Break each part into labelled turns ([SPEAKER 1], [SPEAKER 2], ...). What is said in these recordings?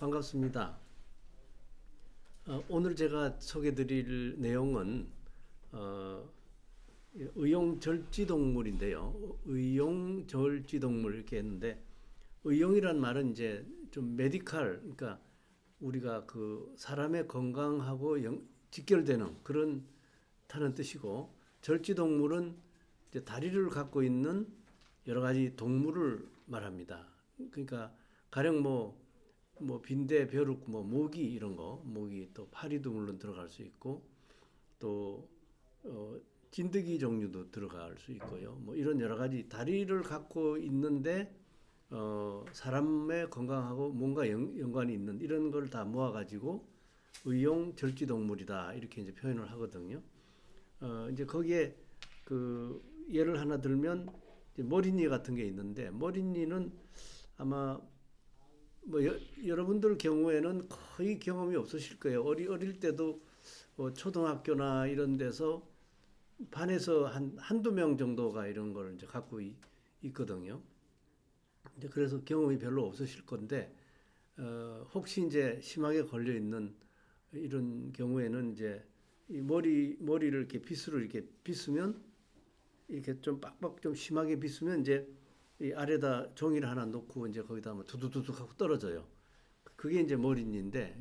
[SPEAKER 1] 반갑습니다. 오늘 제가 소개드릴 내용은 의용절지동물인데요. 의용절지동물 이렇게 했는데, 의용이란 말은 이제 좀 메디칼, 그러니까 우리가 그 사람의 건강하고 직결되는 그런 타는 뜻이고, 절지동물은 이제 다리를 갖고 있는 여러 가지 동물을 말합니다. 그러니까 가령 뭐 빈대, 벼룩, 모기 이런 거, 모기 또 파리도 물론 들어갈 수 있고, 또 찐득이 종류도 들어갈 수 있고요. 이런 여러 가지 다리를 갖고 있는데 사람의 건강하고 뭔가 연관이 있는 이런 걸 다 모아가지고 의용 절지동물이다 이렇게 이제 표현을 하거든요. 이제 거기에 그 예를 하나 들면 이제 머린이 같은 게 있는데, 머린이는 아마 여러분들 경우에는 거의 경험이 없으실 거예요. 어릴 때도 초등학교나 이런 데서 반에서 한두 명 정도가 이런 걸 이제 갖고 있거든요. 이제 그래서 경험이 별로 없으실 건데, 혹시 이제 심하게 걸려 있는 이런 경우에는 이제 이 머리를 이렇게 빗으로 이렇게 빗으면, 이렇게 좀 빡빡 좀 심하게 빗으면 이제 이 아래다 종이를 하나 놓고 이제 거기다 뭐 두두두둑 하고 떨어져요. 그게 이제 머린인데,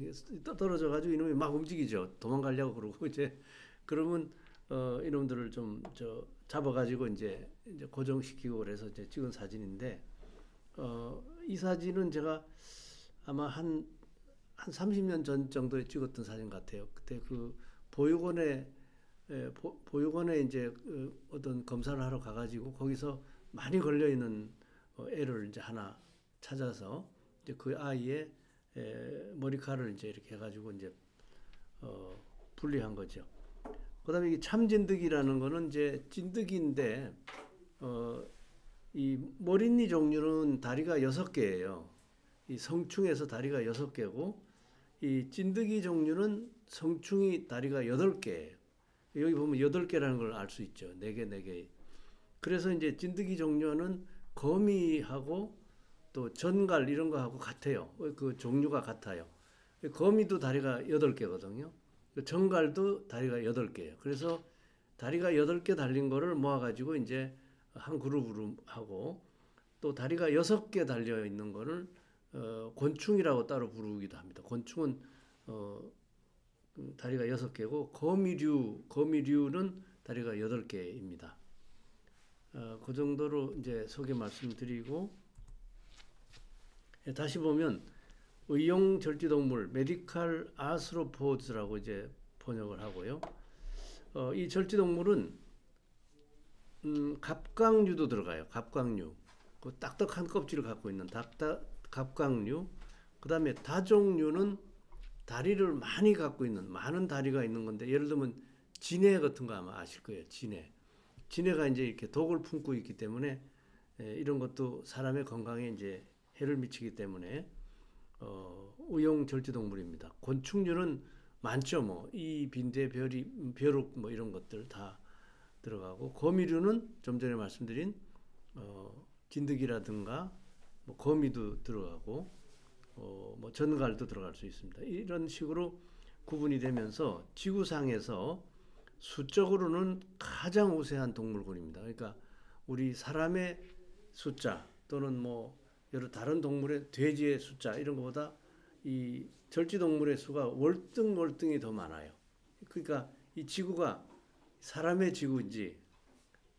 [SPEAKER 1] 떨어져 가지고 이놈이 막 움직이죠. 도망가려고 그러고 이제 그러면 이놈들을 좀 잡아 가지고 이제 고정시키고 그래서 이제 찍은 사진인데, 이 사진은 제가 아마 한 30년 전 정도에 찍었던 사진 같아요. 그때 그 보육원에 이제 어떤 검사를 하러 가가지고 거기서 많이 걸려 있는 애를 이제 하나 찾아서 이제 그 아이의 머리카락을 이제 이렇게 해가지고 이제 분리한 거죠. 그다음에 이 참진드기라는 거는 이제 찐득이인데, 이 머린이 종류는 다리가 6개예요. 이 성충에서 다리가 6개고, 이 찐득이 종류는 성충이 다리가 8개예요. 여기 보면 8개라는 걸 알 수 있죠. 4개. 그래서 이제 찐득이 종류는 거미하고 또 전갈 이런 거하고 같아요. 그 종류가 같아요. 거미도 다리가 8개거든요. 전갈도 다리가 8개예요. 그래서 다리가 8개 달린 거를 모아가지고 이제 한 그룹으로 하고, 또 다리가 6개 달려 있는 거를 곤충이라고 따로 부르기도 합니다. 곤충은 다리가 6개고, 거미류는 다리가 8개입니다. 그 정도로 이제 소개 말씀드리고, 다시 보면 의용 절지동물 메디칼 아스로포드라고 이제 번역을 하고요. 이 절지동물은 갑각류도 들어가요. 갑각류. 그 딱딱한 껍질을 갖고 있는 갑각류. 그다음에 다종류는 다리를 많이 갖고 있는, 많은 다리가 있는 건데, 예를 들면 진해 같은 거 아마 아실 거예요. 진해가 이제 이렇게 독을 품고 있기 때문에 이런 것도 사람의 건강에 이제 해를 미치기 때문에 의용 절지동물입니다. 곤충류는 많죠. 이 빈대, 벼룩 이런 것들 다 들어가고, 거미류는 좀 전에 말씀드린 진드기라든가 거미도 들어가고, 전갈도 들어갈 수 있습니다. 이런 식으로 구분이 되면서 지구상에서 수적으로는 가장 우세한 동물군입니다. 그러니까 우리 사람의 숫자 또는 여러 다른 동물의 돼지의 숫자 이런 것보다 이 절지동물의 수가 월등히 더 많아요. 그러니까 이 지구가 사람의 지구인지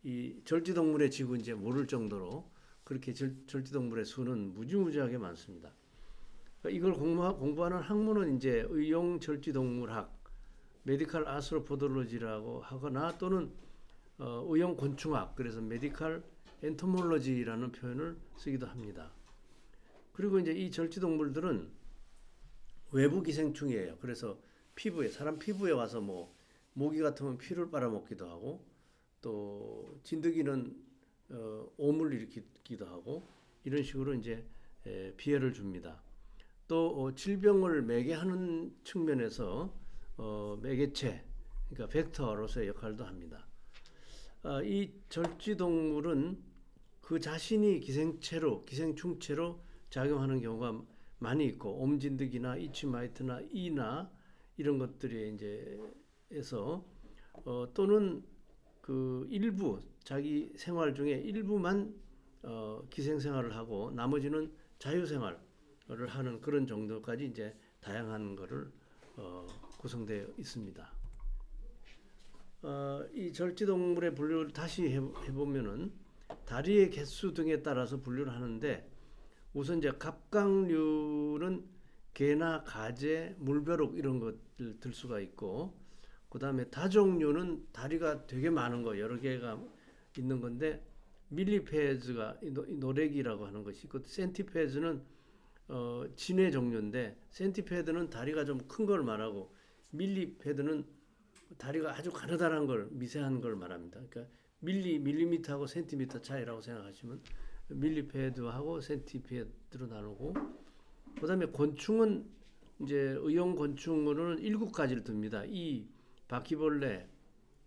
[SPEAKER 1] 이 절지동물의 지구인지 모를 정도로 그렇게 절지동물의 수는 무지무지하게 많습니다. 이걸 공부하는 학문은 이제 의용절지동물학, 메디칼 아스트로포돌로지라고 하거나, 또는 의용곤충학, 그래서 메디칼 엔토몰로지라는 표현을 쓰기도 합니다. 그리고 이제 이 절지동물들은 외부 기생충이에요. 그래서 사람 피부에 와서 모기 같으면 피를 빨아먹기도 하고, 또 진드기는 오물 일으키기도 하고, 이런 식으로 이제 피해를 줍니다. 또 질병을 매개하는 측면에서 매개체, 그러니까 벡터로서의 역할도 합니다. 이 절지동물은 그 자신이 기생충체로 작용하는 경우가 많이 있고 옴진드기나 이치마이트나 이나 이런 것들이 이제 해서 또는 그 일부 자기 생활 중에 일부만 기생 생활을 하고 나머지는 자유 생활을 하는 그런 정도까지 이제 다양한 거를 구성되어 있습니다. 이 절지동물의 분류를 다시 해보면은 다리의 개수 등에 따라서 분류를 하는데 우선 이제 갑각류는 개나 가재, 물벼룩 이런 것들 들 수가 있고 그 다음에 다종류는 다리가 되게 많은 거 여러 개가 있는 건데 밀리페즈가 노래기라고 하는 것이 있고 센티페즈는 진해 종류인데 센티페드는 다리가 좀 큰 걸 말하고 밀리페드는 다리가 아주 가느다란 걸 미세한 걸 말합니다. 그러니까 밀리미터하고 센티미터 차이라고 생각하시면 밀리페드하고 센티페드로 나누고 그다음에 곤충은 이제 의용 곤충으로는 7가지를 듭니다. 이 바퀴벌레,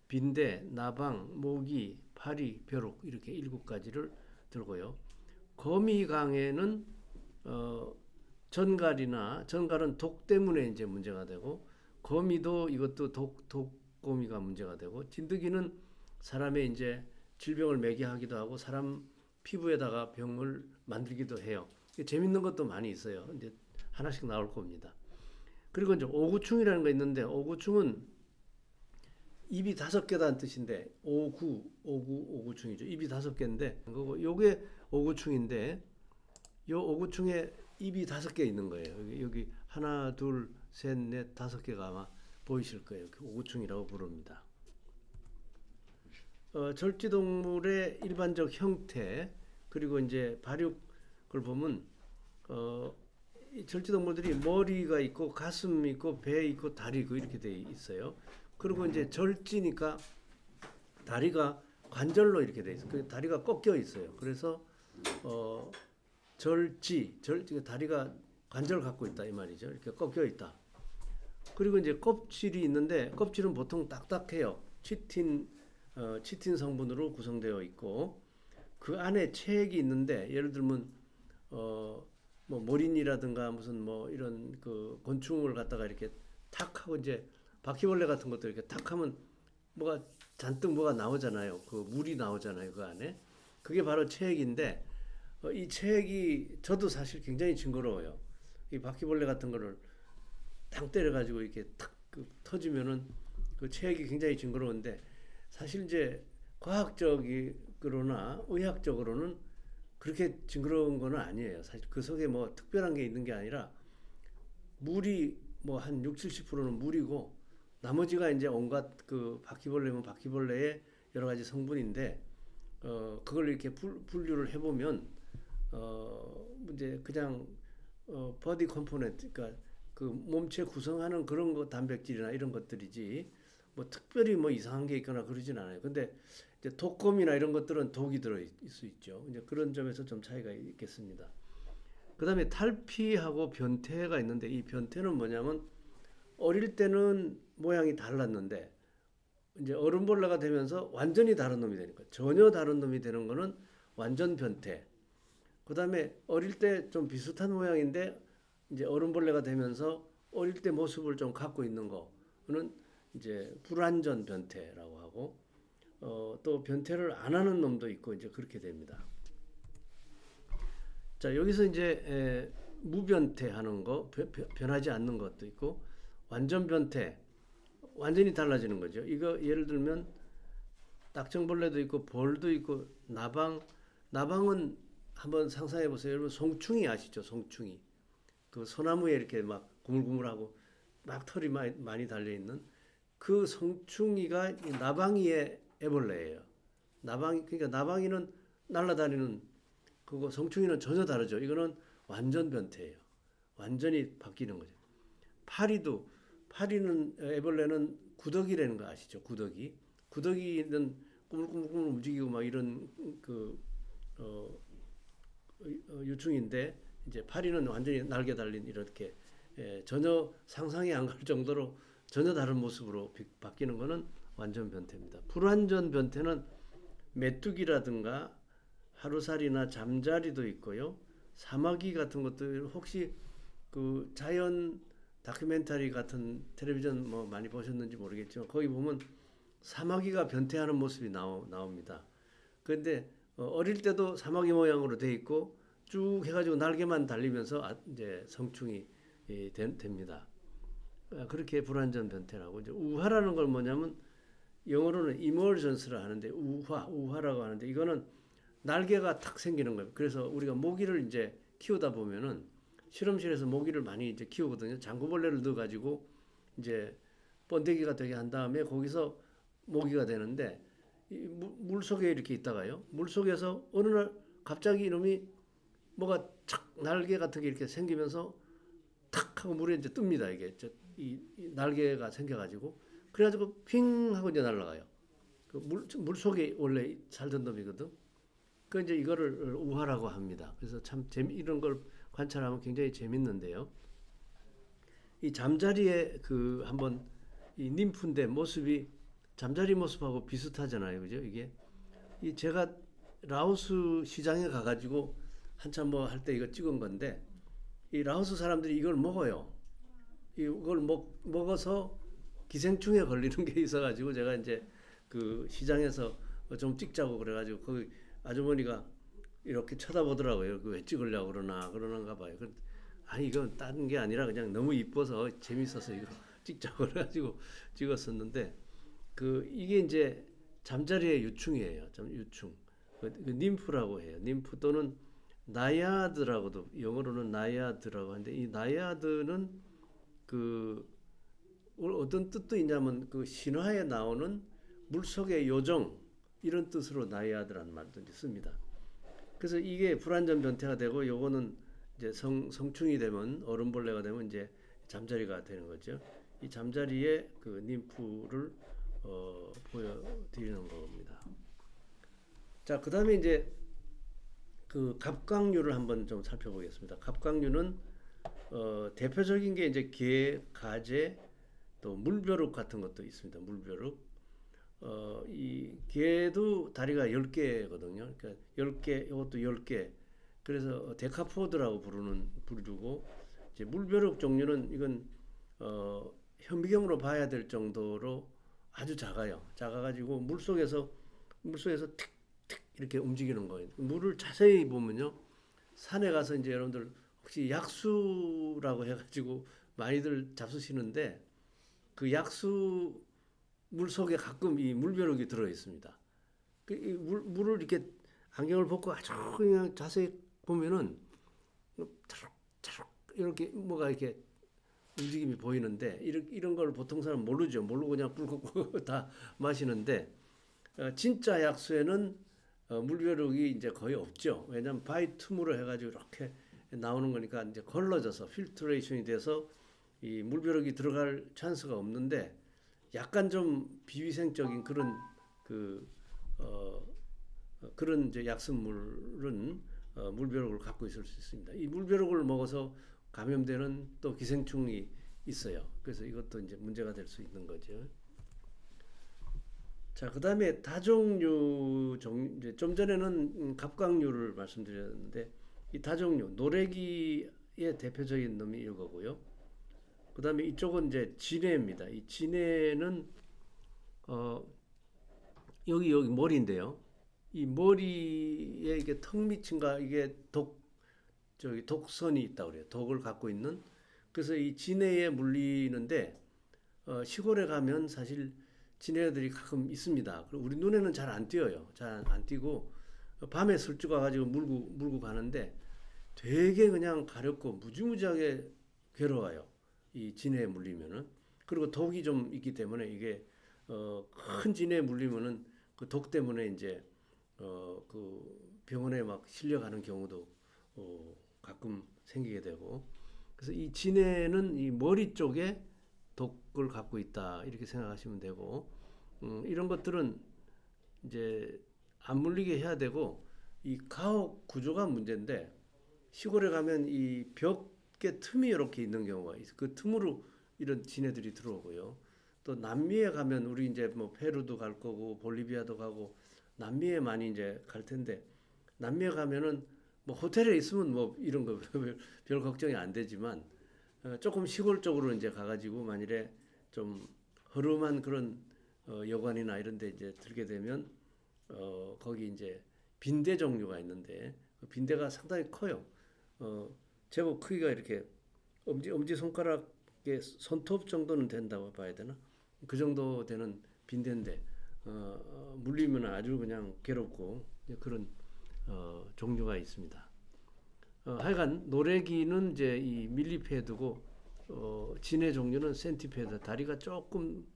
[SPEAKER 1] 빈대, 나방, 모기, 파리, 벼룩 이렇게 7가지를 들고요. 거미강에는 전갈은 독 때문에 이제 문제가 되고 거미도 이것도 독거미가 문제가 되고 진드기는 사람의 이제 질병을 매개하기도 하고 사람 피부에다가 병을 만들기도 해요. 재밌는 것도 많이 있어요. 이제 하나씩 나올 겁니다. 그리고 이제 오구충이라는 거 있는데 오구충은 입이 5개다는 뜻인데 오구충이죠. 입이 5개인데 그거 요게 오구충인데 요 오구충에 입이 5개 있는 거예요. 여기 하나, 둘, 셋, 넷, 5개가 아마 보이실 거예요. 오구충이라고 부릅니다. 절지동물의 일반적 형태 그리고 이제 발육을 보면 절지동물들이 머리가 있고 가슴이 있고 배 있고 다리 있고 이렇게 돼 있어요. 그리고 이제 절지니까 다리가 관절로 이렇게 돼 있어요. 그 다리가 꺾여 있어요. 그래서 다리가 관절을 갖고 있다 이 말이죠. 이렇게 꺾여 있다. 그리고 이제 껍질이 있는데 껍질은 보통 딱딱해요. 치틴 성분으로 구성되어 있고 그 안에 체액이 있는데 예를 들면 뭐 모린이라든가 무슨 뭐 이런 그 곤충을 갖다가 이렇게 탁 하고 이제 바퀴벌레 같은 것도 이렇게 탁 하면 뭐가 잔뜩 뭐가 나오잖아요. 그 물이 나오잖아요. 그 안에 그게 바로 체액인데 이 체액이 저도 사실 굉장히 징그러워요. 이 바퀴벌레 같은 거를 탕 때려가지고 이렇게 탁 터지면은 그 체액이 굉장히 징그러운데 사실 이제 과학적으로나 의학적으로는 그렇게 징그러운 거는 아니에요. 사실 그 속에 뭐 특별한 게 있는 게 아니라 물이 뭐 한 60-70%는 물이고 나머지가 이제 온갖 그 바퀴벌레면 바퀴벌레의 여러 가지 성분인데 그걸 이렇게 분류를 해보면 이제 그냥 버디 컴포넌트 그러니까 그 몸체 구성하는 그런 거 단백질이나 이런 것들이지 뭐 특별히 뭐 이상한 게 있거나 그러진 않아요. 근데 이제 독거미나 이런 것들은 독이 들어 있을 수 있죠. 이제 그런 점에서 좀 차이가 있겠습니다. 그다음에 탈피하고 변태가 있는데 이 변태는 뭐냐면 어릴 때는 모양이 달랐는데 이제 어른벌레가 되면서 완전히 다른 놈이 되니까 전혀 다른 놈이 되는 거는 완전 변태. 그다음에 어릴 때 좀 비슷한 모양인데 이제 어른벌레가 되면서 어릴 때 모습을 좀 갖고 있는 거는 이제 불완전 변태라고 하고 또 변태를 안 하는 놈도 있고 이제 그렇게 됩니다. 자 여기서 이제 무변태 하는 거 변하지 않는 것도 있고 완전 변태 완전히 달라지는 거죠. 이거 예를 들면 딱정벌레도 있고 벌도 있고 나방은 한번 상상해 보세요. 여러분 송충이 아시죠? 송충이 그 소나무에 이렇게 막 구물구물하고 막 털이 많이 달려 있는 그 송충이가 나방이의 애벌레예요. 그러니까 나방이는 날아다니는 그거 송충이는 전혀 다르죠. 이거는 완전 변태예요. 완전히 바뀌는 거죠. 파리는 애벌레는 구더기라는 거 아시죠? 구더기는 꾸물꾸물 움직이고 막 이런 그 유충인데 이제 파리는 완전히 날개 달린 이렇게 전혀 상상이 안 갈 정도로 전혀 다른 모습으로 바뀌는 거는 완전 변태입니다. 불완전 변태는 메뚜기라든가 하루살이나 잠자리도 있고요. 사마귀 같은 것들 혹시 그 자연 다큐멘터리 같은 텔레비전 뭐 많이 보셨는지 모르겠지만 거기 보면 사마귀가 변태하는 모습이 나옵니다. 그런데 어릴 때도 사마귀 모양으로 돼 있고 쭉 해가지고 날개만 달리면서 이제 성충이 됩니다. 그렇게 불완전 변태라고. 이제 우화라는 걸 뭐냐면 영어로는 emergence라 하는데 우화라고 하는데 이거는 날개가 탁 생기는 거예요. 그래서 우리가 모기를 이제 키우다 보면은 실험실에서 모기를 많이 이제 키우거든요. 장구벌레를 넣어가지고 이제 번데기가 되게 한 다음에 거기서 모기가 되는데 물 속에 이렇게 있다가요. 물 속에서 어느 날 갑자기 이놈이 뭐가 착 날개 같은 게 이렇게 생기면서 탁 하고 물에 이제 뜹니다. 이게 이 날개가 생겨가지고 그래가지고 핑 하고 이제 날아가요. 그 물 속에 원래 살던 놈이거든. 그 이제 이거를 우화라고 합니다. 그래서 참 이런 걸 관찰하면 굉장히 재밌는데요. 이 잠자리에 그 한번 이 님프인데 모습이 잠자리 모습하고 비슷하잖아요. 그죠? 이게 이 제가 라오스 시장에 가가지고 한참 뭐 할 때 이거 찍은 건데 이 라오스 사람들이 이걸 먹어요. 이걸 먹어서 기생충에 걸리는 게 있어가지고 제가 이제 그 시장에서 좀 찍자고 그래가지고 거기 아주머니가 이렇게 쳐다보더라고요. 왜 찍으려고 그러는가 봐요. 이건 다른 게 아니라 그냥 너무 이뻐서 재밌어서 이거 찍자고 그래가지고 찍었었는데 이게 이제 잠자리의 유충이에요. 유충. 그 님프라고 해요. 님프 또는 나야드라고도 영어로는 나야드라고 하는데 이 나야드는 어떤 뜻도 있냐면 그 신화에 나오는 물속의 요정 이런 뜻으로 나야드라는 말도 씁니다. 그래서 이게 불완전 변태가 되고 요거는 이제 성충이 되면 얼음벌레가 되면 이제 잠자리가 되는 거죠. 이 잠자리에 그 님프를 보여드리는 겁니다. 자, 그 다음에 이제 그 갑각류를 한번 좀 살펴보겠습니다. 갑각류는 대표적인 게 이제 게, 가재, 또 물벼룩 같은 것도 있습니다. 물벼룩. 이 게도 다리가 10개거든요. 그러니까 10개, 이것도 10개. 그래서 데카포드라고 부르고 이제 물벼룩 종류는 이건 현미경으로 봐야 될 정도로 아주 작아요. 작아가지고 물속에서 틱틱 이렇게 움직이는 거예요. 물을 자세히 보면요. 산에 가서 이제 여러분들 혹시 약수라고 해가지고 많이들 잡수시는데 그 약수 물 속에 가끔 이 물벼룩이 들어 있습니다. 이 물을 이렇게 안경을 벗고 아주 그냥 자세히 보면은 차룩차룩 이렇게 뭐가 이렇게 움직임이 보이는데 이런 걸 보통 사람 모르죠. 모르고 그냥 꿀꺽꿀꺽 다 마시는데 진짜 약수에는 물벼룩이 이제 거의 없죠. 왜냐하면 바이툼으로 해가지고 이렇게 나오는 거니까 이제 걸러져서 필트레이션이 돼서 이 물벼룩이 들어갈 찬스가 없는데 약간 좀 비위생적인 그런 이제 약수물은 물벼룩을 갖고 있을 수 있습니다. 이 물벼룩을 먹어서 감염되는 또 기생충이 있어요. 그래서 이것도 이제 문제가 될 수 있는 거죠. 자, 그 다음에 다종류 이제 좀 전에는 갑각류를 말씀드렸는데 이 다종류 노래기의 대표적인 놈이 이거고요. 그 다음에 이쪽은 이제 진해입니다. 이 진해는 여기 머리인데요. 이 머리에 이게 턱 밑인가 이게 독선이 있다고 그래요. 독을 갖고 있는. 그래서 이 진해에 물리는데 시골에 가면 사실 진해들이 가끔 있습니다. 우리 눈에는 잘 안 띄어요. 잘 안 띄고 밤에 슬쩍 와가지고 물고 가는데 되게 그냥 가렵고 무지무지하게 괴로워요. 이 진해에 물리면은. 그리고 독이 좀 있기 때문에 이게 큰 진해에 물리면은 그 독 때문에 이제 그 병원에 막 실려가는 경우도 가끔 생기게 되고. 그래서 이 진해는 이 머리 쪽에 독을 갖고 있다 이렇게 생각하시면 되고 이런 것들은 이제 안 물리게 해야 되고 이 가옥 구조가 문제인데 시골에 가면 이 벽에 틈이 이렇게 있는 경우가 있어. 그 틈으로 이런 진해들이 들어오고요. 또 남미에 가면 우리 이제 뭐 페루도 갈 거고 볼리비아도 가고 남미에 많이 이제 갈 텐데 남미에 가면은 뭐 호텔에 있으면 뭐 이런 거 별 걱정이 안 되지만 조금 시골 쪽으로 이제 가가지고 만일에 좀 허름한 그런 여관이나 이런 데 이제 들게 되면 거기 이제 빈대 종류가 있는데 그 빈대가 상당히 커요. 어, 제법 크기가 이렇게 엄지 손가락의 손톱 정도는 된다고 봐야 되나? 그 정도 되는 빈대인데 물리면 아주 그냥 괴롭고 그런 종류가 있습니다. 하여간 노래기는 이제 이 밀리패드고 진해 종류는 센티패드 다리가 조금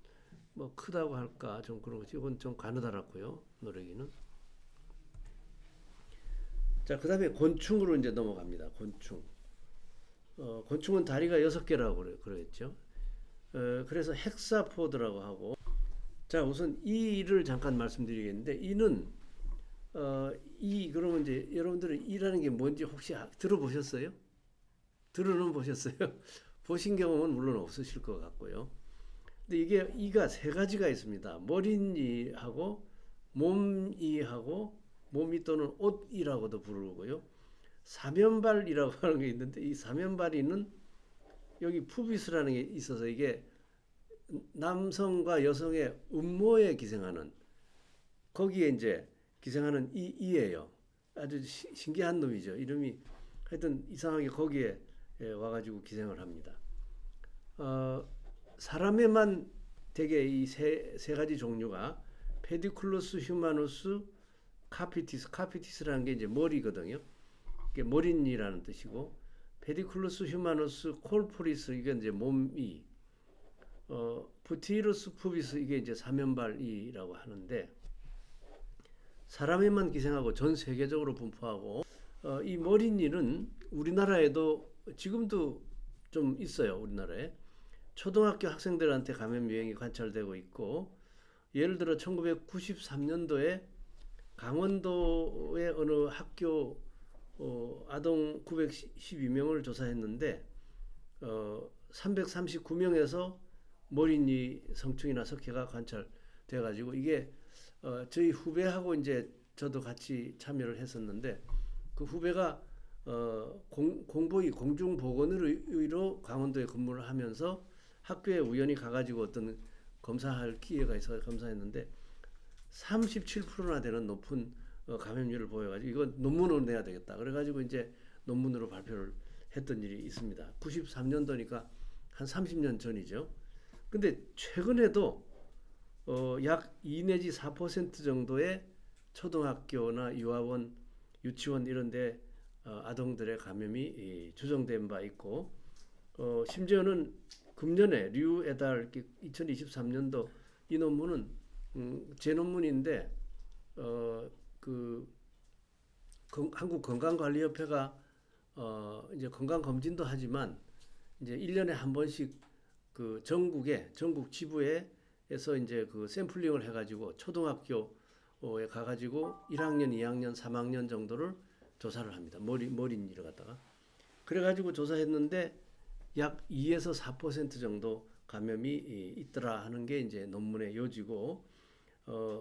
[SPEAKER 1] 뭐 크다고 할까 좀 그런 거지. 이건 좀 가느다랗고요. 노래기는. 자, 그다음에 곤충으로 이제 넘어갑니다. 곤충. 곤충은 다리가 6개라고 그러겠죠. 그래서 헥사포드라고 하고. 자, 우선 이를 잠깐 말씀드리겠는데 이는 그러면 이제 여러분들은 이라는 게 뭔지 혹시 들어보셨어요? 들어는 보셨어요? 보신 경험은 물론 없으실 것 같고요. 근데 이게 이가 3가지가 있습니다. 머리이하고 몸이하고 몸이 또는 옷이라고도 부르고요. 사면발이라고 하는 게 있는데 이 사면발이는 여기 푸비스라는 게 있어서 이게 남성과 여성의 음모에 기생하는 거기에 이제 기생하는 이예요. 아주 신기한 놈이죠. 이름이 하여튼 이상하게 거기에 와가지고 기생을 합니다. 사람에만 대개 이 세 가지 종류가 페디쿨러스 휴마누스 카피티스라는 게 이제 머리거든요. 이게 머리니라는 뜻이고 페디쿨러스 휴마누스 콜포리스 이게 이제 몸이 푸티루스 푸비스 이게 이제 사면발이라고 하는데 사람에만 기생하고 전 세계적으로 분포하고 이 머리니는 우리나라에도 지금도 좀 있어요. 우리나라에 초등학교 학생들한테 감염 유행이 관찰되고 있고 예를 들어 1993년도에 강원도의 어느 학교 아동 912명을 조사했는데 339명에서 머리니 성충이나 석회가 관찰돼 가지고 이게 저희 후배하고 이제 저도 같이 참여를 했었는데 그 후배가 공중보건의로 강원도에 근무를 하면서 학교에 우연히 가가지고 어떤 검사할 기회가 있어서 검사했는데 37%나 되는 높은 감염률을 보여가지고 이건 논문으로 내야 되겠다. 그래가지고 이제 논문으로 발표를 했던 일이 있습니다. 93년도니까 한 30년 전이죠. 근데 최근에도 약 2 내지 4% 정도의 초등학교나 유아원, 유치원 이런데 아동들의 감염이 추정된 바 있고 심지어는 금년에 류 에달 2023년도 이 논문은 제 논문인데 한국 건강관리협회가 이제 건강 검진도 하지만 이제 1년에 한 번씩 그 전국 지부에서 이제 그 샘플링을 해가지고 초등학교에 가가지고 1학년, 2학년, 3학년 정도를 조사를 합니다. 머리니를 갖다가 그래가지고 조사했는데 약 2에서 4% 정도 감염이 있더라 하는 게 이제 논문의 요지고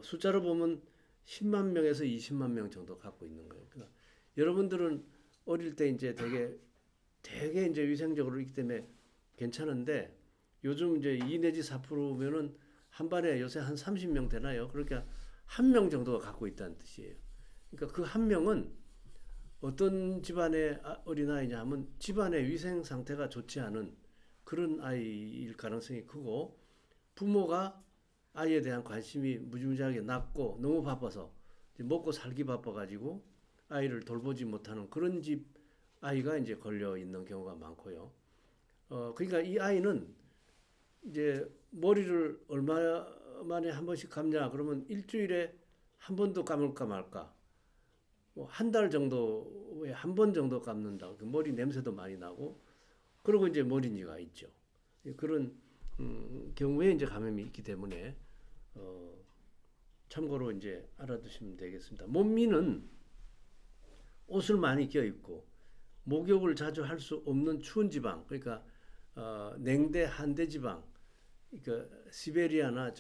[SPEAKER 1] 숫자로 보면 10만 명에서 20만 명 정도 갖고 있는 거예요. 그러니까 여러분들은 어릴 때 이제 되게 이제 위생적으로 있기 때문에 괜찮은데 요즘 이제 2 내지 4%면은 한 반에 요새 한 30명 되나요? 그러니까 한 명 정도가 갖고 있다는 뜻이에요. 그러니까 그 한 명은 어떤 집안의 어린아이냐 하면 집안의 위생 상태가 좋지 않은 그런 아이일 가능성이 크고 부모가 아이에 대한 관심이 무지무지하게 낮고 너무 바빠서 먹고 살기 바빠가지고 아이를 돌보지 못하는 그런 집 아이가 이제 걸려 있는 경우가 많고요. 그러니까 이 아이는 이제 머리를 얼마 만에 한 번씩 감냐 그러면 일주일에 한 번도 감을까 말까 뭐 한 달 정도에 한 번 정도 감는다. 머리 냄새도 많이 나고 그리고 이제 머리니가 있죠. 그런 경우에 이제 감염이 있기 때문에 참고로 이제 알아두시면 되겠습니다. 몸미는 옷을 많이 껴입고 목욕을 자주 할 수 없는 추운 지방, 그러니까 냉대 한대 지방, 그러니까 시베리아나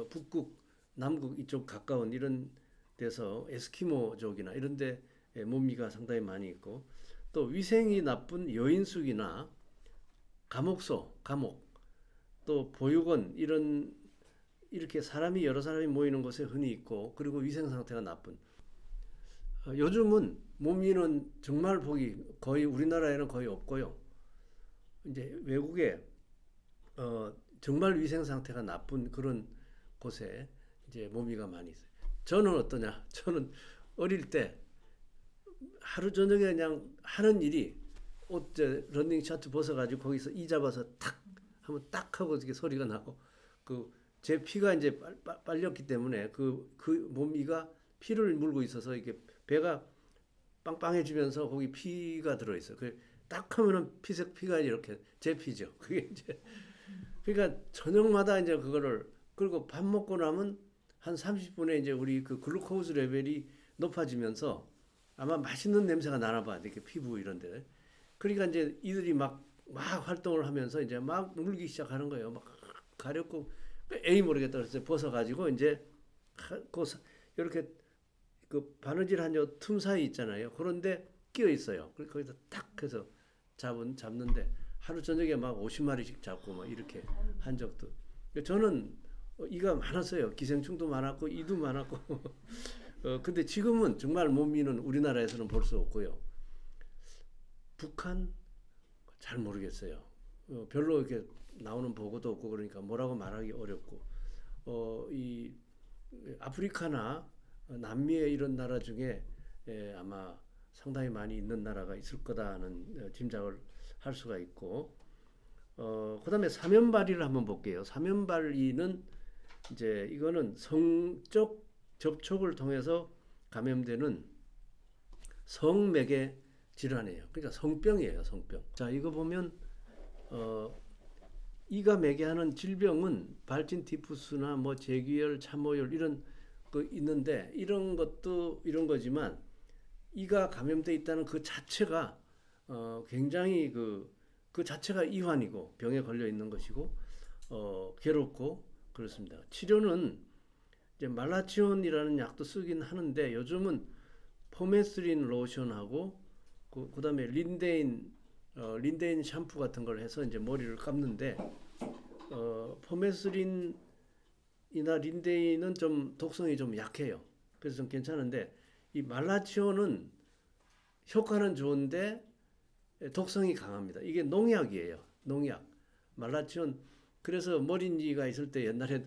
[SPEAKER 1] 북극, 남극 이쪽 가까운 이런 데서 에스키모족이나 이런 데 몸미가 상당히 많이 있고 또 위생이 나쁜 여인숙이나 감옥, 또 보육원 이렇게 여러 사람이 모이는 곳에 흔히 있고, 그리고 위생 상태가 나쁜. 요즘은 모미는 정말 보기 거의 우리나라에는 거의 없고요. 이제 외국에 정말 위생 상태가 나쁜 그런 곳에 이제 모미가 많이 있어요. 저는 어떠냐? 저는 어릴 때 하루 저녁에 그냥 하는 일이 옷 러닝 셔츠 벗어가지고 거기서 이 잡아서 탁 하면 딱 하고 이렇게 소리가 나고, 그 제 피가 이제 빨렸기 때문에 그 모미가 피를 물고 있어서 이게 배가 빵빵해지면서 거기 피가 들어있어요. 딱 하면은 피가 이렇게 제 피죠. 그게 이제 그러니까 저녁마다 이제 그거를, 그리고 밥 먹고 나면 한 30분에 이제 우리 그 글루코즈 레벨이 높아지면서 아마 맛있는 냄새가 나나 봐. 이렇게 피부 이런 데. 그러니까 이제 이들이 막 활동을 하면서 이제 막 물기 시작하는 거예요. 막 가렵고 에이 모르겠다 그래서 벗어가지고 이제 이렇게 그 바느질 요 틈 사이 있잖아요. 그런데 끼어 있어요. 거기서 탁 해서 잡는데 하루 저녁에 막 50마리씩 잡고 막 이렇게 한 적도. 저는 이가 많았어요. 기생충도 많았고 이도 많았고. 근데 지금은 정말 모미는 우리나라에서는 볼 수 없고요. 북한 잘 모르겠어요. 별로 이렇게 나오는 보고도 없고, 그러니까 뭐라고 말하기 어렵고, 이 아프리카나 남미의 이런 나라 중에 아마 상당히 많이 있는 나라가 있을 거다는 짐작을 할 수가 있고, 그다음에 사면발이를 한번 볼게요. 사면발이는 이제 이거는 성적 접촉을 통해서 감염되는 성매개 질환이에요. 그러니까 성병이에요, 성병. 자, 이거 보면 이가 매개하는 질병은 발진 티푸스나 뭐 재규열, 참모열 이런 거 있는데, 이런 것도 이런 거지만 이가 감염돼 있다는 그 자체가 굉장히 그 자체가 이환이고 병에 걸려 있는 것이고 괴롭고 그렇습니다. 치료는 이제 말라치온이라는 약도 쓰긴 하는데, 요즘은 포메스린 로션하고 그다음에 린데인 샴푸 같은 걸 해서 이제 머리를 감는데, 포메스린이나 린데인은 좀 독성이 좀 약해요. 그래서 좀 괜찮은데, 이 말라치온은 효과는 좋은데 독성이 강합니다. 이게 농약이에요. 농약. 말라치온. 그래서 머리니가 있을 때 옛날에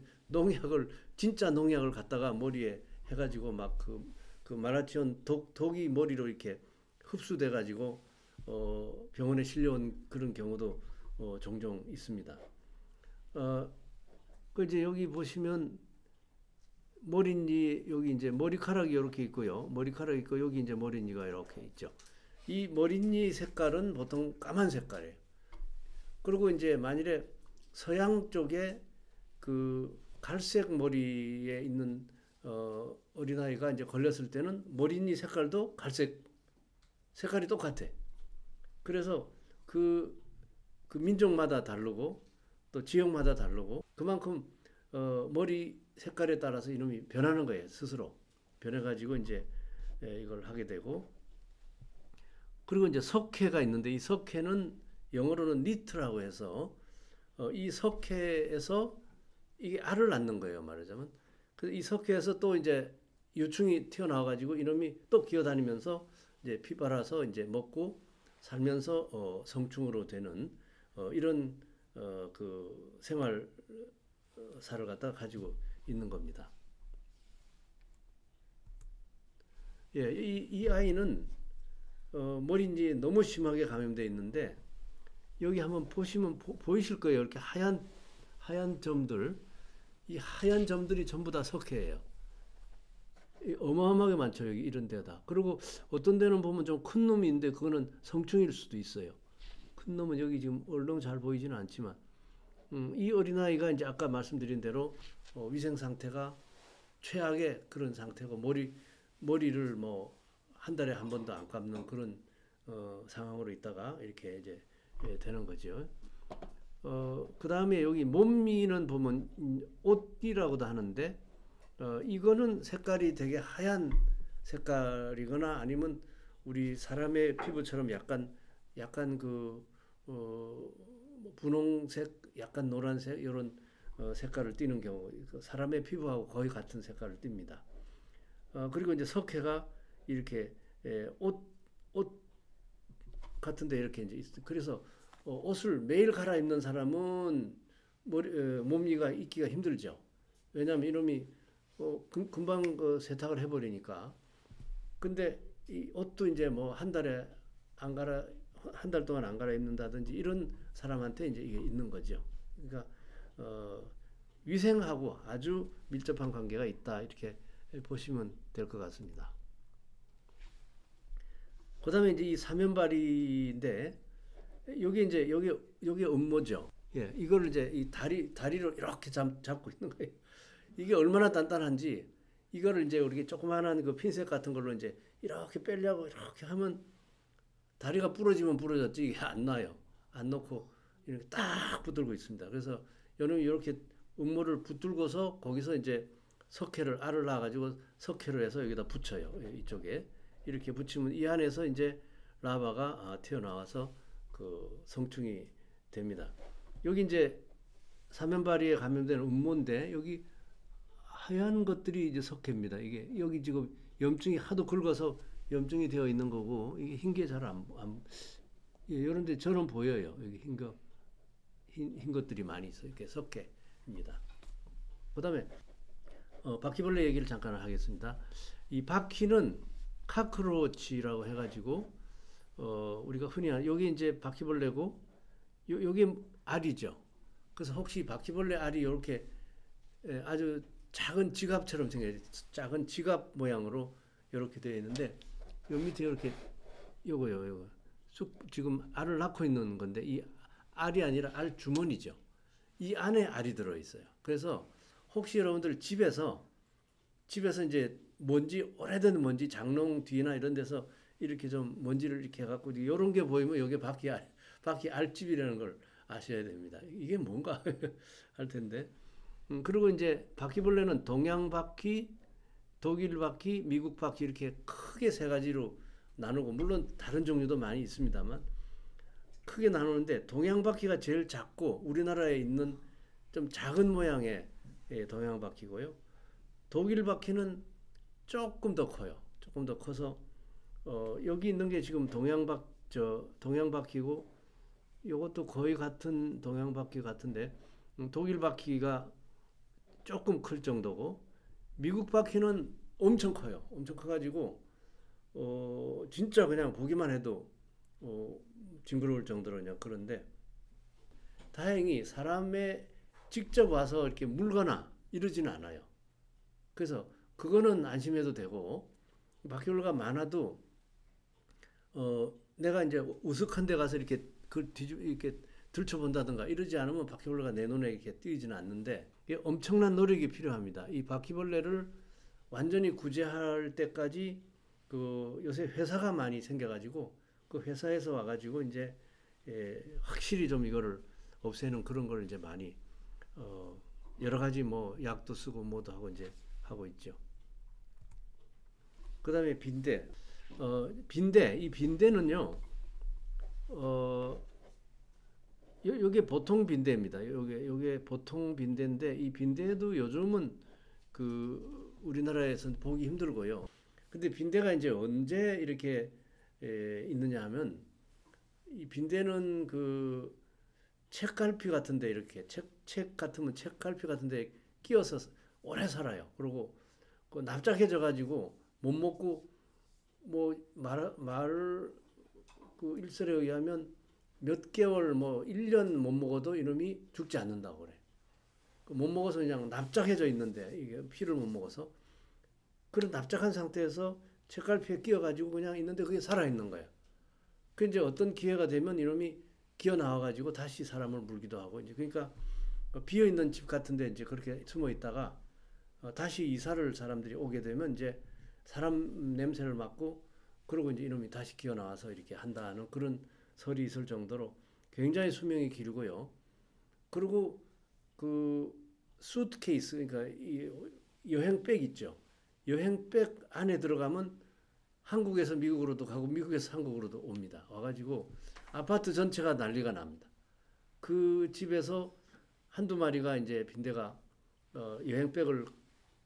[SPEAKER 1] 진짜 농약을 갖다가 머리에 해가지고 막 그 말라치온 독이 머리로 이렇게 흡수돼 가지고 병원에 실려온 그런 경우도 종종 있습니다. 그 이제 여기 보시면 머리니, 여기 이제 머리카락이 이렇게 있고요. 머리카락이 있고 여기 이제 머리니가 이렇게 있죠. 이 머리니 색깔은 보통 까만 색깔이에요. 그리고 이제 만일에 서양 쪽에 그 갈색 머리에 있는 어린아이가 이제 걸렸을 때는 머리니 색깔도 갈색 색깔이 똑같아. 그래서 그 민족마다 다르고 또 지역마다 다르고, 그만큼 머리 색깔에 따라서 이놈이 변하는 거예요. 스스로 변해가지고 이제 이걸 하게 되고, 그리고 이제 석회가 있는데, 이 석회는 영어로는 니트라고 해서 이 석회에서 이게 알을 낳는 거예요, 말하자면. 그래서 이 석회에서 또 이제 유충이 튀어나와가지고 이놈이 또 기어다니면서 이제 피 빨아서 이제 먹고 살면서 성충으로 되는 이런 그 생활사를 갖다 가지고 있는 겁니다. 예, 이 아이는 머리니 너무 심하게 감염되어 있는데, 여기 한번 보시면 보이실 거예요. 이렇게 하얀 점들. 이 하얀 점들이 전부 다 석회예요. 어마어마하게 많죠, 여기 이런 데다. 그리고 어떤 데는 보면 좀 큰 놈이 있는데 그거는 성충일 수도 있어요. 큰 놈은 여기 지금 얼렁 잘 보이지는 않지만, 이 어린아이가 이제 아까 말씀드린 대로 위생 상태가 최악의 그런 상태고, 머리를 뭐 한 달에 한 번도 안 감는 그런 상황으로 있다가 이렇게 이제 되는 거죠. 그 다음에 여기 몸미는 보면 옷이라고도 하는데, 이거는 색깔이 되게 하얀 색깔이거나 아니면 우리 사람의 피부처럼 약간 그 분홍색, 약간 노란색 이런 색깔을 띠는 경우, 그 사람의 피부하고 거의 같은 색깔을 띱니다. 그리고 이제 석회가 이렇게 옷 같은데 이렇게 이제 그래서 옷을 매일 갈아입는 사람은 몸이가 있기가 힘들죠. 왜냐하면 이놈이 금방 세탁을 해버리니까. 근데 이 옷도 이제 뭐 한 달에 안 갈아 한 달 동안 안 갈아입는다든지 이런 사람한테 이제 이게 있는 거죠. 그러니까 어, 위생하고 아주 밀접한 관계가 있다 이렇게 보시면 될 것 같습니다. 그다음에 이제 이 사면발이인데 여기 이제 여기 음모죠. 예, 이걸 이제 이 다리로 이렇게 잡고 있는 거예요. 이게 얼마나 단단한지 이거를 이제 우리 조그마한 그 핀셋 같은 걸로 이제 이렇게 빼려고 이렇게 하면 다리가 부러지면 부러졌지 이게 안 나요. 안 놓고 이렇게 딱 붙들고 있습니다. 그래서 여러분 이렇게 음모를 붙들고서 거기서 이제 석회를 알을 낳아가지고 석회로 해서 여기다 붙여요. 이쪽에 이렇게 붙이면 이 안에서 이제 라바가 튀어나와서 그 성충이 됩니다. 여기 이제 사면발이에 감염된 음모인데 여기 하얀 것들이 이제 석회입니다. 이게 여기 지금 염증이 하도 긁어서 염증이 되어 있는 거고 이게 흰 게 잘 예, 이런데 저는 보여요. 여기 흰 것들이 많이 있어요. 이렇게 석회입니다. 그다음에 바퀴벌레 얘기를 잠깐 하겠습니다. 이 바퀴는 카크로치라고 해가지고 우리가 흔히 여기 이제 바퀴벌레고 여기 알이죠. 그래서 혹시 바퀴벌레 알이 이렇게 아주 작은 지갑처럼 생겨요. 작은 지갑 모양으로 이렇게 되어 있는데 요 밑에 이렇게 요거 쑥 지금 알을 낳고 있는 건데 이 알이 아니라 알 주머니죠. 이 안에 알이 들어 있어요. 그래서 혹시 여러분들 집에서 이제 먼지 오래된 먼지 장롱 뒤나 이런 데서 이렇게 좀 먼지를 이렇게 해갖고 이런 게 보이면 여기 바퀴 알집이라는 걸 아셔야 됩니다. 이게 뭔가 할 텐데. 그리고 이제 바퀴벌레는 동양 바퀴, 독일 바퀴, 미국 바퀴 이렇게 크게 세 가지로 나누고 물론 다른 종류도 많이 있습니다만 크게 나누는데 동양 바퀴가 제일 작고 우리나라에 있는 좀 작은 모양의 동양 바퀴고요. 독일 바퀴는 조금 더 커요. 조금 더 커서 여기 있는 게 지금 동양 바퀴고 이것도 거의 같은 동양 바퀴 같은데 독일 바퀴가 조금 클 정도고 미국 바퀴는 엄청 커요. 엄청 커가지고 진짜 그냥 보기만 해도 징그러울 정도로 그냥 그런데 다행히 사람에 직접 와서 이렇게 물거나 이러지는 않아요. 그래서 그거는 안심해도 되고 바퀴벌레가 많아도 내가 이제 우스한 데 가서 이렇게 이렇게 들춰본다든가 이러지 않으면 바퀴벌레가 내 눈에 이렇게 띄지는 않는데 이게 엄청난 노력이 필요합니다. 이 바퀴벌레를 완전히 구제할 때까지 그 요새 회사가 많이 생겨가지고 그 회사에서 와가지고 이제 확실히 좀 이거를 없애는 그런 걸 이제 많이 여러 가지 뭐 약도 쓰고 뭐도 하고 이제 하고 있죠. 그다음에 빈대. 이 빈대는요. 요게 보통 빈대입니다. 요게 보통 빈대인데 이 빈대도 요즘은 그 우리나라에서는 보기 힘들고요. 근데 빈대가 이제 언제 이렇게 있느냐 하면 이 빈대는 그 책갈피 같은데 이렇게 책 같으면 책갈피 같은데 끼어서 오래 살아요. 그리고 그 납작해져 가지고 못 먹고 뭐 그 일설에 의하면 몇 개월 뭐 1년 못 먹어도 이놈이 죽지 않는다고 그래. 못 먹어서 그냥 납작해져 있는데 이게 피를 못 먹어서 그런 납작한 상태에서 책갈피에 끼어 가지고 그냥 있는데 그게 살아 있는 거야. 그 이제 어떤 기회가 되면 이놈이 기어 나와 가지고 다시 사람을 물기도 하고 이제 그러니까 비어 있는 집 같은데 이제 그렇게 숨어 있다가 다시 이사를 사람들이 오게 되면 이제 사람 냄새를 맡고 그러고 이제 이놈이 다시 기어 나와서 이렇게 한다는 그런 설이 있을 정도로 굉장히 수명이 길고요. 그리고 그 수트케이스 그러니까 이 여행백 있죠. 여행백 안에 들어가면 한국에서 미국으로도 가고 미국에서 한국으로도 옵니다. 와가지고 아파트 전체가 난리가 납니다. 그 집에서 한두 마리가 이제 빈대가 여행백을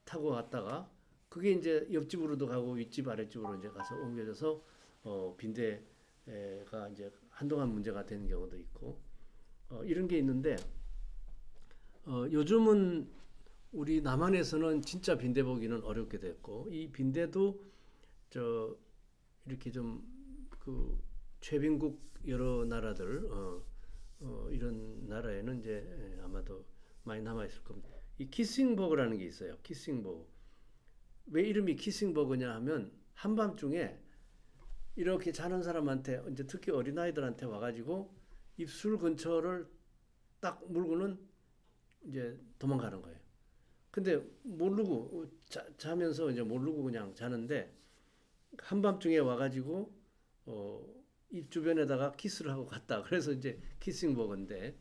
[SPEAKER 1] 타고 갔다가 그게 이제 옆집으로도 가고 윗집 아랫집으로 이제 가서 옮겨져서 빈대가 이제 한동안 문제가 되는 경우도 있고 이런 게 있는데 요즘은 우리 남한에서는 진짜 빈대 보기는 어렵게 됐고 이 빈대도 저 이렇게 좀 그 최빈국 여러 나라들 이런 나라에는 이제 아마도 많이 남아 있을 겁니다. 이 키싱버그라는 게 있어요. 키싱버그. 왜 이름이 키싱버그냐 하면 한밤중에 이렇게 자는 사람한테 이제 특히 어린아이들한테 와가지고 입술 근처를 딱 물고는 이제 도망가는 거예요. 근데 모르고 자면서 이제 모르고 그냥 자는데 한밤중에 와가지고 입 주변에다가 키스를 하고 갔다. 그래서 이제 키싱버그인데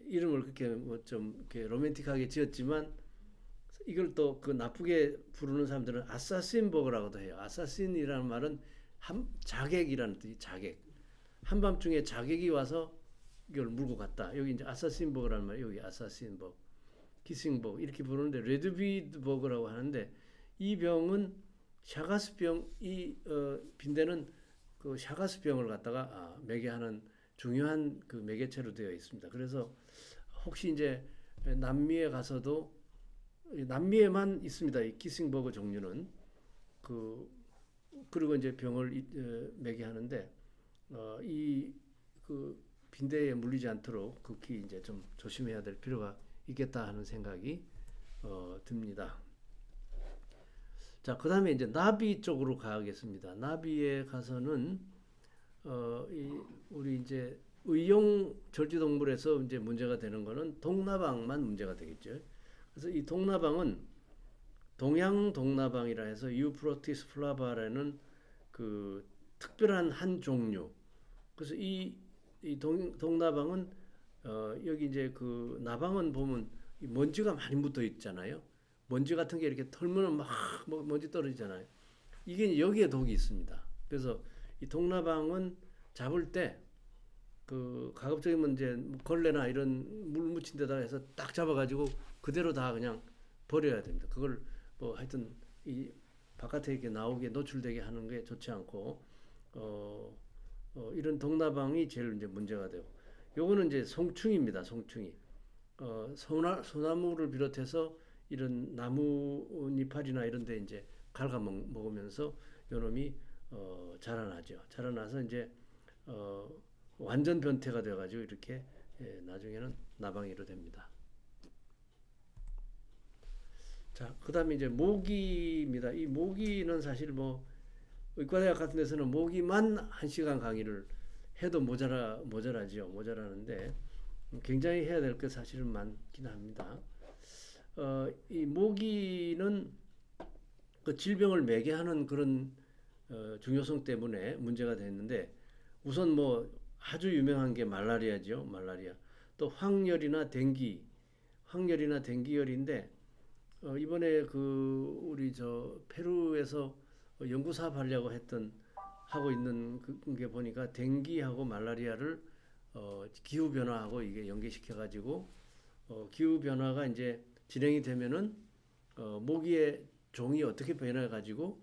[SPEAKER 1] 이름을 그렇게 뭐 좀 이렇게 로맨틱하게 지었지만 이걸 또 그 나쁘게 부르는 사람들은 아사신버그라고도 해요. 아사신이라는 말은 자객이라는 뜻이 자객. 한밤중에 자객이 와서 이걸 물고 갔다. 여기 이제 아사신버그라는 말, 여기 아사신버그, 키싱버그 이렇게 부르는데 레드비드버그라고 하는데 이 병은 샤가스병 이 빈대는 그 샤가스병을 갖다가 매개하는 중요한 그 매개체로 되어 있습니다. 그래서 혹시 이제 남미에 가서도 남미에만 있습니다. 이 키싱버그 종류는 그리고 이제 병을 매개하는데 이 그 빈대에 물리지 않도록 극히 이제 좀 조심해야 될 필요가 있겠다 하는 생각이 듭니다. 자, 그 다음에 이제 나비 쪽으로 가겠습니다. 나비에 가서는 우리 이제 의용 절지동물에서 이제 문제가 되는 거는 동나방만 문제가 되겠죠. 그래서 이 동나방은 동양 동나방이라 해서 유프로티스 플라바라는 그 특별한 한 종류. 그래서 이 동나방은 여기 이제 그 나방은 보면 먼지가 많이 묻어 있잖아요. 먼지 같은 게 이렇게 털면 막 먼지 떨어지잖아요. 이게 여기에 독이 있습니다. 그래서 이 동나방은 잡을 때 그 가급적이면 이제 걸레나 이런 물 묻힌 데다가 해서 딱 잡아가지고 그대로 다 그냥 버려야 됩니다. 그걸 뭐 하여튼 이 바깥에 이렇게 나오게 노출되게 하는 게 좋지 않고 이런 동나방이 제일 이제 문제가 되고 요거는 이제 송충입니다. 송충이 소나무를 비롯해서 이런 나무 이파리나 이런 데 이제 갉아 먹으면서 요놈이 자라나죠. 자라나서 이제 완전 변태가 되어 가지고 이렇게 나중에는 나방이로 됩니다. 자, 그다음에 이제 모기입니다. 이 모기는 사실 뭐 의과대학 같은 데서는 모기만 1시간 강의를 해도 모자라지요. 모자라는데 굉장히 해야 될 게 사실은 많긴 합니다. 이 모기는 그 질병을 매개하는 그런 중요성 때문에 문제가 됐는데 우선 뭐 아주 유명한 게 말라리아죠. 말라리아. 또 황열이나 댕기열인데 이번에 그 우리 저 페루에서 연구 사업하려고 하고 있는 게 보니까 댕기하고 말라리아를 기후 변화하고 이게 연계시켜 가지고 기후 변화가 이제 진행이 되면은 모기의 종이 어떻게 변해 가지고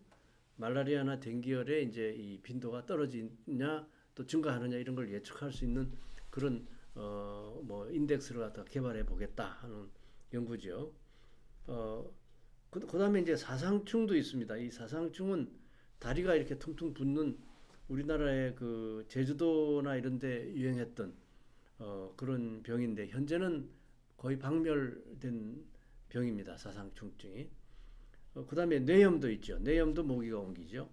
[SPEAKER 1] 말라리아나 댕기열의 이제 이 빈도가 떨어지냐 또 증가하느냐 이런 걸 예측할 수 있는 그런 뭐 인덱스를 갖다 개발해 보겠다 하는 연구죠. 그다음에 이제 사상충도 있습니다. 이 사상충은 다리가 이렇게 퉁퉁 붓는 우리나라의 그 제주도나 이런 데 유행했던 그런 병인데 현재는 거의 박멸된 병입니다. 사상충증이. 그다음에 뇌염도 있죠. 뇌염도 모기가 옮기죠.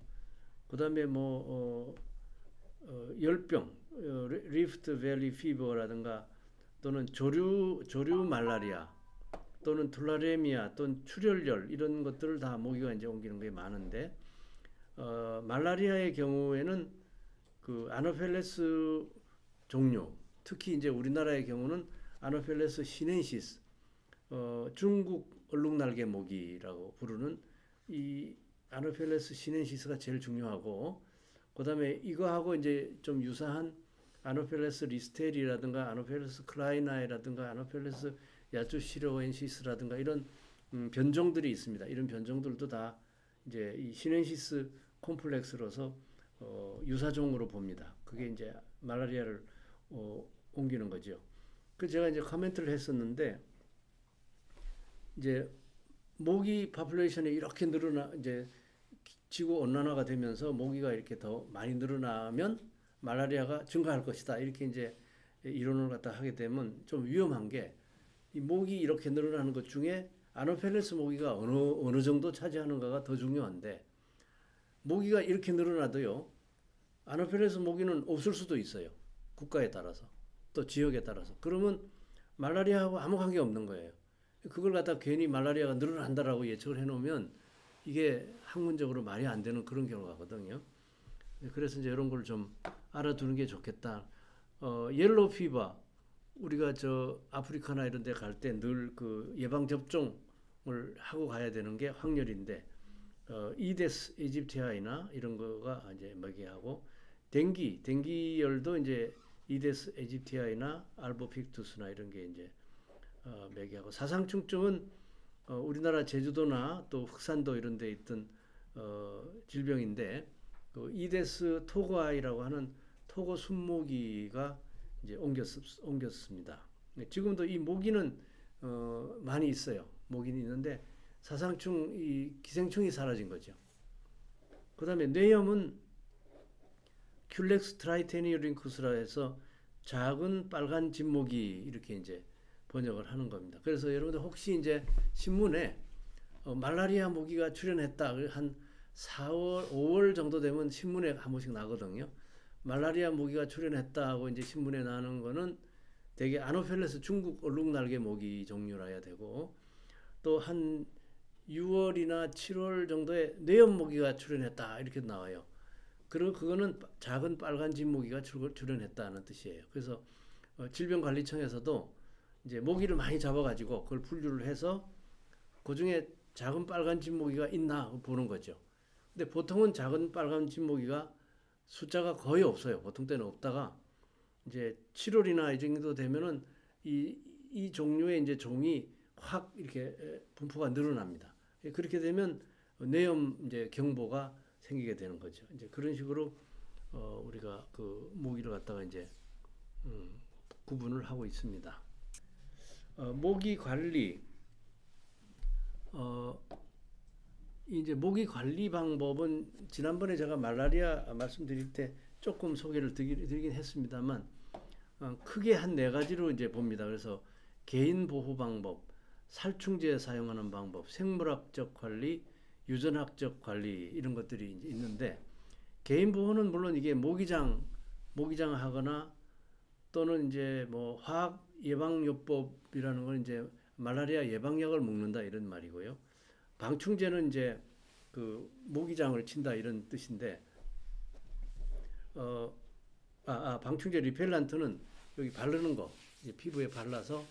[SPEAKER 1] 그다음에 뭐 열병, 리프트 밸리 피버라든가 또는 조류 말라리아 또는 툴라레미아 또는 출혈열 이런 것들을 다 모기가 이제 옮기는 게 많은데 말라리아의 경우에는 그 아노펠레스 종류 특히 이제 우리나라의 경우는 아노펠레스 시넨시스 중국 얼룩날개 모기라고 부르는 이 아노펠레스 시넨시스가 제일 중요하고 그다음에 이거하고 이제 좀 유사한 아노펠레스 리스테리라든가 아노펠레스 클라이나이라든가 아노펠레스 야투시로엔시스라든가 이런 변종들이 있습니다. 이런 변종들도 다 이제 이 시넨시스 콤플렉스로서 유사종으로 봅니다. 그게 이제 말라리아를 옮기는 거죠. 그 제가 이제 코멘트를 했었는데 이제 모기 파퓰레이션이 이렇게 늘어나 이제 지구 온난화가 되면서 모기가 이렇게 더 많이 늘어나면 말라리아가 증가할 것이다. 이렇게 이제 이론을 갖다 하게 되면 좀 위험한 게 이 모기 이렇게 늘어나는 것 중에 아노펠레스 모기가 어느 정도 차지하는가가 더 중요한데 모기가 이렇게 늘어나도요. 아노펠레스 모기는 없을 수도 있어요. 국가에 따라서 또 지역에 따라서. 그러면 말라리아하고 아무 관계 없는 거예요. 그걸 갖다 괜히 말라리아가 늘어난다라고 예측을 해놓으면 이게 학문적으로 말이 안 되는 그런 결과거든요. 그래서 이제 이런 걸 좀 알아두는 게 좋겠다. 옐로우 피버 우리가 저 아프리카나 이런 데 갈 때 늘 그 예방 접종을 하고 가야 되는 게 확률인데 이데스 에집티아이나 이런 거가 이제 먹이하고 댕기열도 이제 이데스 에집티아이나 알보픽투스나 이런 게 이제 먹이하고 사상충증은 우리나라 제주도나 또 흑산도 이런 데 있던 질병인데 그 이데스 토고아이라고 하는 토고 순모기가 이제 옮겼습니다. 지금도 이 모기는 많이 있어요. 모기는 있는데 사상충 이 기생충이 사라진 거죠. 그다음에 뇌염은 큘렉스 트라이테니오링쿠스라 해서 작은 빨간 진모기 이렇게 이제 번역을 하는 겁니다. 그래서 여러분들 혹시 이제 신문에 말라리아 모기가 출현했다 한 4월, 5월 정도 되면 신문에 한 번씩 나거든요. 말라리아 모기가 출현했다고 이제 신문에 나오는 거는 대개 아노펠레스 중국 얼룩날개 모기 종류라야 되고 또 한 6월이나 7월 정도에 뇌염 모기가 출현했다 이렇게 나와요. 그리고 그거는 작은 빨간 진모기가 출현했다는 뜻이에요. 그래서 질병관리청에서도 이제 모기를 많이 잡아가지고 그걸 분류를 해서 그 중에 작은 빨간 진모기가 있나 보는 거죠. 근데 보통은 작은 빨간 진모기가 숫자가 거의 없어요. 보통 때는 없다가 이제 7월이나 이 정도 되면은 이 종류의 이제 종이 확 이렇게 분포가 늘어납니다. 그렇게 되면 뇌염 이제 경보가 생기게 되는 거죠. 이제 그런 식으로 우리가 그 모기를 갖다가 이제 구분을 하고 있습니다. 모기 관리 이제 모기 관리 방법은 지난번에 제가 말라리아 말씀드릴 때 조금 소개를 드리긴 했습니다만 크게 한 4가지로 이제 봅니다. 그래서 개인 보호 방법, 살충제 사용하는 방법, 생물학적 관리, 유전학적 관리 이런 것들이 이제 있는데 개인 보호는 물론 이게 모기장 하거나 또는 이제 뭐 화학 예방요법이라는 건 이제 말라리아 예방약을 먹는다 이런 말이고요. 방충제는 이제 그 모기장을 친다 이런 뜻인데 방충제 리펠란트는 여기 바르는 거 이제 피부에 발라서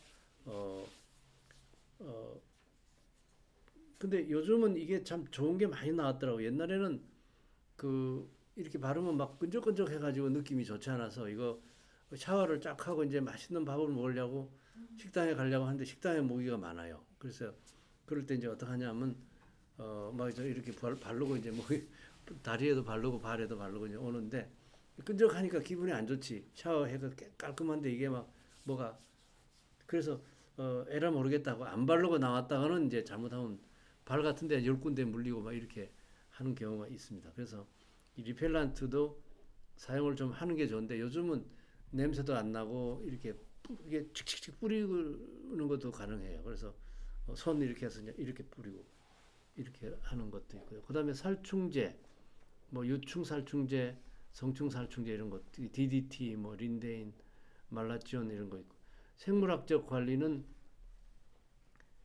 [SPEAKER 1] 근데 요즘은 이게 참 좋은 게 많이 나왔더라고요. 옛날에는 그 이렇게 바르면 막 끈적끈적 해가지고 느낌이 좋지 않아서 이거 샤워를 쫙 하고 이제 맛있는 밥을 먹으려고 식당에 가려고 하는데 식당에 모기가 많아요. 그래서 그럴 때 이제 어떻게 하냐면 막 이렇게 바르고 이제 뭐 다리에도 바르고 발에도 바르고 이제 오는데 끈적하니까 기분이 안 좋지. 샤워해서 깔끔한데 이게 막 뭐가 그래서 에라 모르겠다고 안 바르고 나왔다가는 이제 잘못하면 발 같은 데 10군데 물리고 막 이렇게 하는 경우가 있습니다. 그래서 이 리펠란트도 사용을 좀 하는 게 좋은데 요즘은 냄새도 안 나고 이렇게 이게 칙칙칙 뿌리는 것도 가능해요. 그래서 손 이렇게 해서 이렇게 뿌리고 이렇게 하는 것도 있고요. 그다음에 살충제, 뭐 유충 살충제, 성충 살충제 이런 것, DDT, 뭐 린데인, 말라지온 이런 거 있고 생물학적 관리는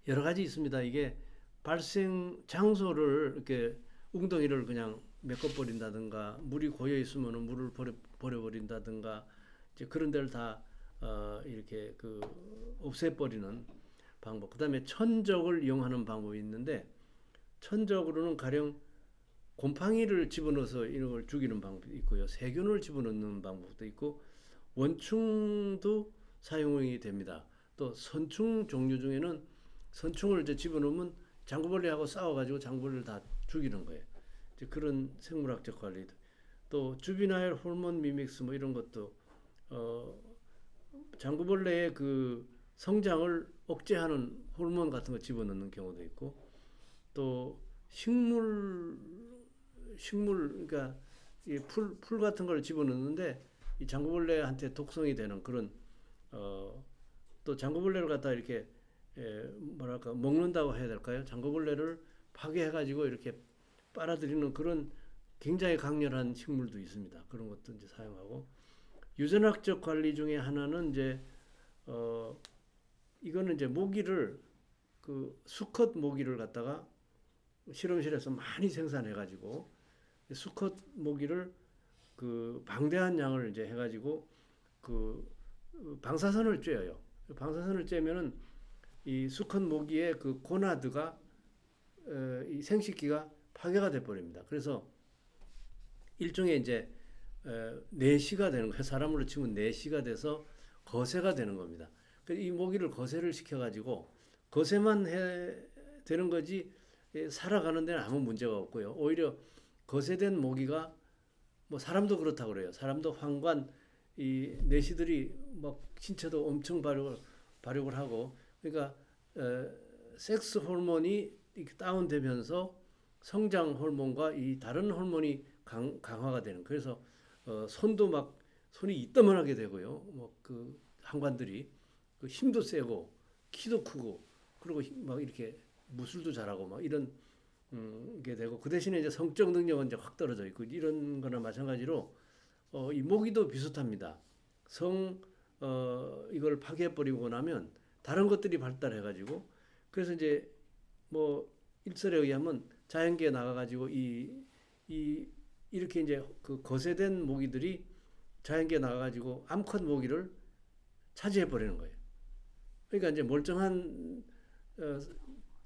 [SPEAKER 1] 여러 가지 있습니다. 이게 발생 장소를 이렇게 웅덩이를 그냥 메꿔버린다든가 물이 고여 있으면 물을 버려버린다든가 이제 그런 데를 다 이렇게 그 없애버리는 방법. 그다음에 천적을 이용하는 방법이 있는데 천적으로는 가령 곰팡이를 집어넣어서 이런 걸 죽이는 방법이 있고요. 세균을 집어넣는 방법도 있고 원충도 사용이 됩니다. 또 선충 종류 중에는 선충을 이제 집어넣으면 장구벌레하고 싸워가지고 장구벌레를 다 죽이는 거예요. 이제 그런 생물학적 관리. 또 주비나일 호르몬 미믹스 뭐 이런 것도 장구벌레의 그 성장을 억제하는 호르몬 같은 거 집어넣는 경우도 있고, 또 식물 그러니까 이 풀 같은 걸 집어넣는데 이 장구벌레한테 독성이 되는 그런 또 장구벌레를 갖다 이렇게 뭐랄까 먹는다고 해야 될까요? 장구벌레를 파괴해가지고 이렇게 빨아들이는 그런 굉장히 강렬한 식물도 있습니다. 그런 것도 이제 사용하고, 유전학적 관리 중에 하나는 이제 이거는 이제 모기를 그 수컷 모기를 갖다가 실험실에서 많이 생산해가지고 수컷 모기를 그 방대한 양을 이제 해가지고 그 방사선을 쬐어요. 방사선을 쬐면은 이 수컷 모기의 그 고나드가 이 생식기가 파괴가 돼 버립니다. 그래서 일종의 이제 내시가 되는 거예요. 사람으로 치면 내시가 돼서 거세가 되는 겁니다. 이 모기를 거세를 시켜가지고 거세만 되는 거지 살아가는 데는 아무 문제가 없고요. 오히려 거세된 모기가 뭐 사람도 그렇다고 그래요. 사람도 황관 이 내시들이 막 신체도 엄청 발육을 하고, 그러니까 섹스 호르몬이 이렇게 다운되면서 성장 호르몬과 이 다른 호르몬이 강화가 되는. 그래서 손도 막 손이 이따만하게 되고요. 뭐 그 한관들이 그 힘도 세고 키도 크고 그리고 막 이렇게 무술도 잘하고 막 이런 게 되고, 그 대신에 이제 성적 능력은 이제 확 떨어져 있고, 이런 거나 마찬가지로 이 모기도 비슷합니다. 이걸 파괴해 버리고 나면 다른 것들이 발달해 가지고, 그래서 이제 뭐 일설에 의하면 자연계에 나가 가지고 이렇게 이제 그 거세된 모기들이 자연계에 나가 가지고 암컷 모기를 차지해 버리는 거예요. 그러니까 이제 멀쩡한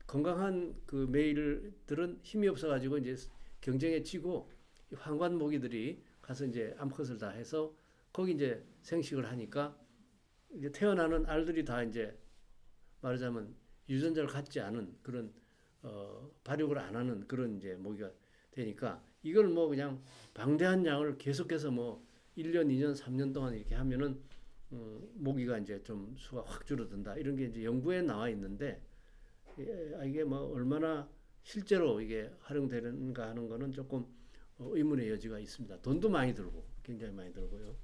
[SPEAKER 1] 건강한 그 메일들은 힘이 없어 가지고 이제 경쟁에 지고, 황관 모기들이 가서 이제 암컷을 다 해서 거기 이제 생식을 하니까 이제 태어나는 알들이 다 이제 말하자면 유전자를 갖지 않은 그런 발육을 안 하는 그런 이제 모기가 되니까, 이걸 뭐 그냥 방대한 양을 계속해서 뭐 1년, 2년, 3년 동안 이렇게 하면은 모기가 이제 좀 수가 확 줄어든다. 이런 게 이제 연구에 나와 있는데, 이게 뭐 얼마나 실제로 이게 활용되는가 하는 거는 조금 의문의 여지가 있습니다. 돈도 많이 들고 굉장히 많이 들고요.